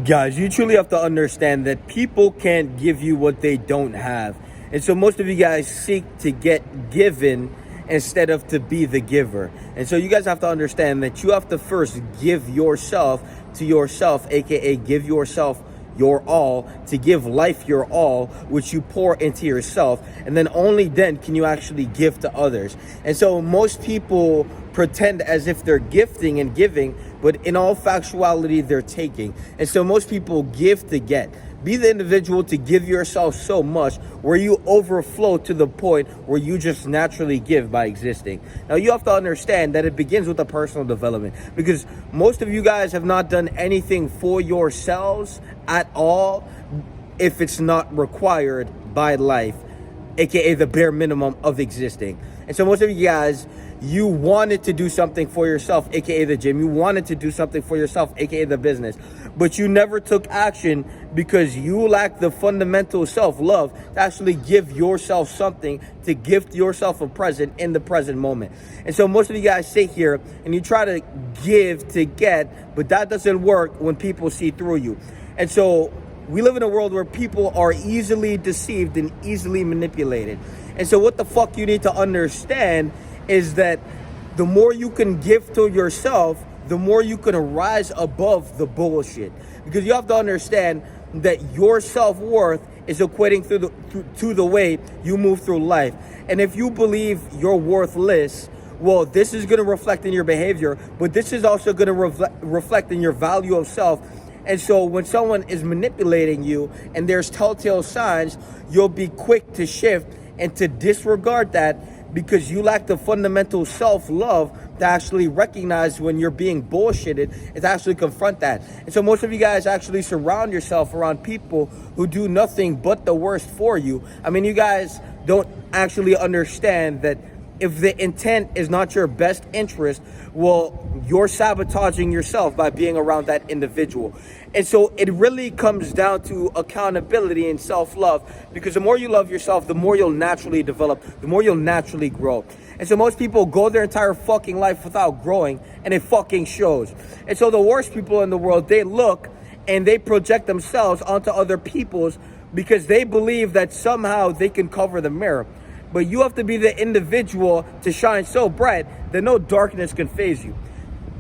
Guys, you truly have to understand that people can't give you what they don't have. And so most of you guys seek to get given instead of to be the giver. And so you guys have to understand that you have to first give yourself to yourself, aka give yourself your all, to give life your all, which you pour into yourself, and then only then can you actually give to others. And so most people pretend as if they're gifting and giving, but in all factuality they're taking. And so most people give to get. Be the individual to give yourself so much where you overflow to the point where you just naturally give by existing. Now you have to understand that it begins with a personal development, because most of you guys have not done anything for yourselves at all if it's not required by life, aka the bare minimum of existing. And so most of you guys, you wanted to do something for yourself, aka the gym. You wanted to do something for yourself, aka the business, but you never took action because you lack the fundamental self-love to actually give yourself something, to gift yourself a present in the present moment. And so most of you guys sit here and you try to give to get, but that doesn't work when people see through you. And so we live in a world where people are easily deceived and easily manipulated. And so what the fuck you need to understand is that the more you can give to yourself, the more you can rise above the bullshit. Because you have to understand that your self-worth is equating to the way you move through life. And if you believe you're worthless, well, this is going to reflect in your behavior, but this is also going to reflect in your value of self. And so when someone is manipulating you and there's telltale signs, you'll be quick to shift and to disregard that, because you lack the fundamental self-love to actually recognize when you're being bullshitted and to actually confront that. And so most of you guys actually surround yourself around people who do nothing but the worst for you. I mean, you guys don't actually understand that if the intent is not your best interest, well, you're sabotaging yourself by being around that individual. And so it really comes down to accountability and self-love, because the more you love yourself, the more you'll naturally develop, the more you'll naturally grow. And so most people go their entire fucking life without growing, and it fucking shows. And so the worst people in the world, they look and they project themselves onto other people's because they believe that somehow they can cover the mirror. But you have to be the individual to shine so bright that no darkness can faze you.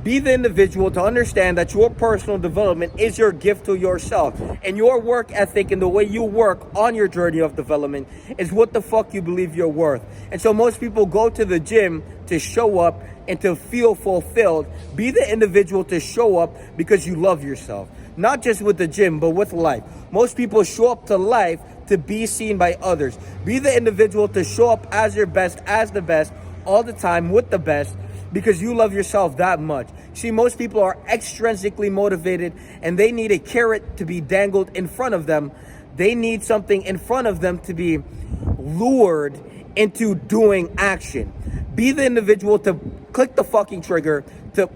Be the individual to understand that your personal development is your gift to yourself. And your work ethic and the way you work on your journey of development is what the fuck you believe you're worth. And so most people go to the gym to show up and to feel fulfilled. Be the individual to show up because you love yourself. Not just with the gym, but with life. Most people show up to life to be seen by others. Be the individual to show up as your best, as the best, all the time with the best, because you love yourself that much. See, most people are extrinsically motivated and they need a carrot to be dangled in front of them. They need something in front of them to be lured into doing action. Be the individual to click the fucking trigger, to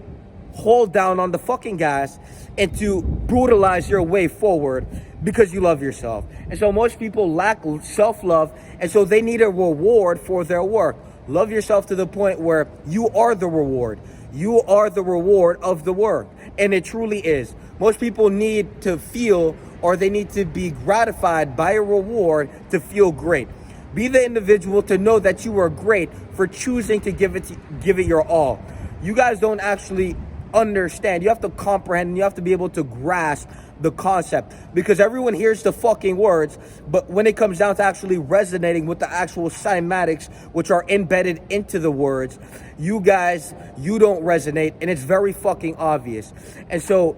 hold down on the fucking gas, and to brutalize your way forward because you love yourself. And so most people lack self-love, and so they need a reward for their work. Love yourself to the point where you are the reward. You are the reward of the work. And it truly is. Most people need to feel, or they need to be gratified by a reward to feel great. Be the individual to know that you are great for choosing to give it your all. You guys don't actually understand. You have to comprehend, and you have to be able to grasp the concept, because everyone hears the fucking words, but when it comes down to actually resonating with the actual cymatics which are embedded into the words, you don't resonate, and it's very fucking obvious. And so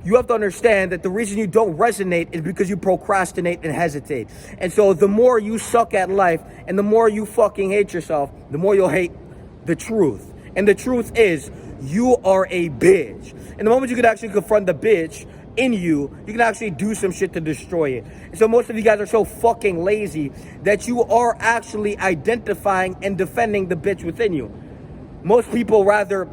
you have to understand that the reason you don't resonate is because you procrastinate and hesitate. And so the more you suck at life and the more you fucking hate yourself, the more you'll hate the truth. And the truth is, you are a bitch. And the moment you can actually confront the bitch in you, you can actually do some shit to destroy it. And so most of you guys are so fucking lazy that you are actually identifying and defending the bitch within you. Most people rather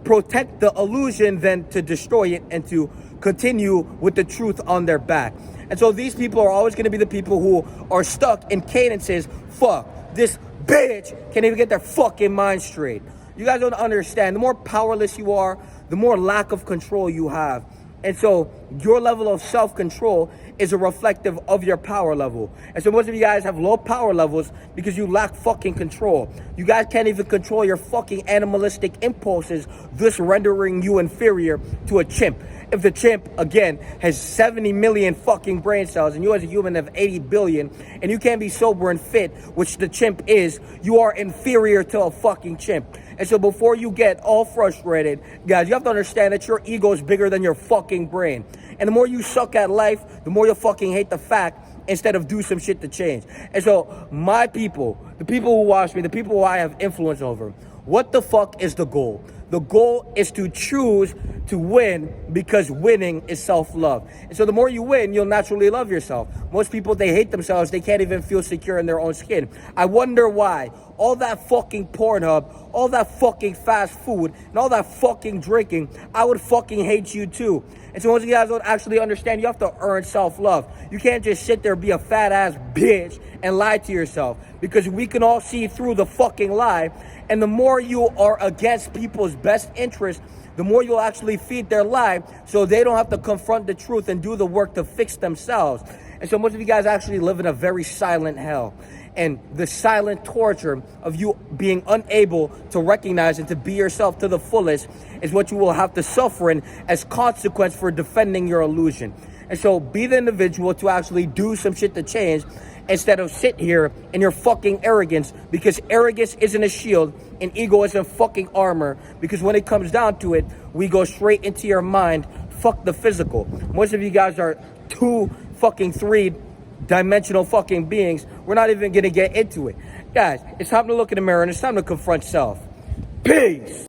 protect the illusion than to destroy it and to continue with the truth on their back. And so these people are always going to be the people who are stuck in cadences. Fuck, this bitch can't even get their fucking mind straight. You guys don't understand. The more powerless you are, the more lack of control you have. And so your level of self-control is a reflective of your power level. And so most of you guys have low power levels because you lack fucking control. You guys can't even control your fucking animalistic impulses, thus rendering you inferior to a chimp. If the chimp, again, has 70 million fucking brain cells and you as a human have 80 billion and you can't be sober and fit, which the chimp is, you are inferior to a fucking chimp. And so before you get all frustrated, guys, you have to understand that your ego is bigger than your fucking brain. And the more you suck at life, the more you fucking hate the fact instead of do some shit to change. And so my people, the people who watch me, the people who I have influence over, what the fuck is the goal? The goal is to choose to win because winning is self-love. And so the more you win, you'll naturally love yourself. Most people, they hate themselves. They can't even feel secure in their own skin. I wonder why. All that fucking Pornhub, all that fucking fast food, and all that fucking drinking, I would fucking hate you too. And so once you guys don't actually understand, you have to earn self-love. You can't just sit there, be a fat-ass bitch, and lie to yourself. Because we can all see through the fucking lie. And the more you are against people's best interest, the more you'll actually feed their lie so they don't have to confront the truth and do the work to fix themselves. And so most of you guys actually live in a very silent hell. And the silent torture of you being unable to recognize and to be yourself to the fullest is what you will have to suffer in as consequence for defending your illusion. And so be the individual to actually do some shit to change instead of sit here in your fucking arrogance, because arrogance isn't a shield and ego isn't fucking armor, because when it comes down to it, we go straight into your mind. Fuck the physical. Most of you guys are 2 fucking 3-dimensional fucking beings. We're not even gonna get into it. Guys, it's time to look in the mirror and it's time to confront self. Peace.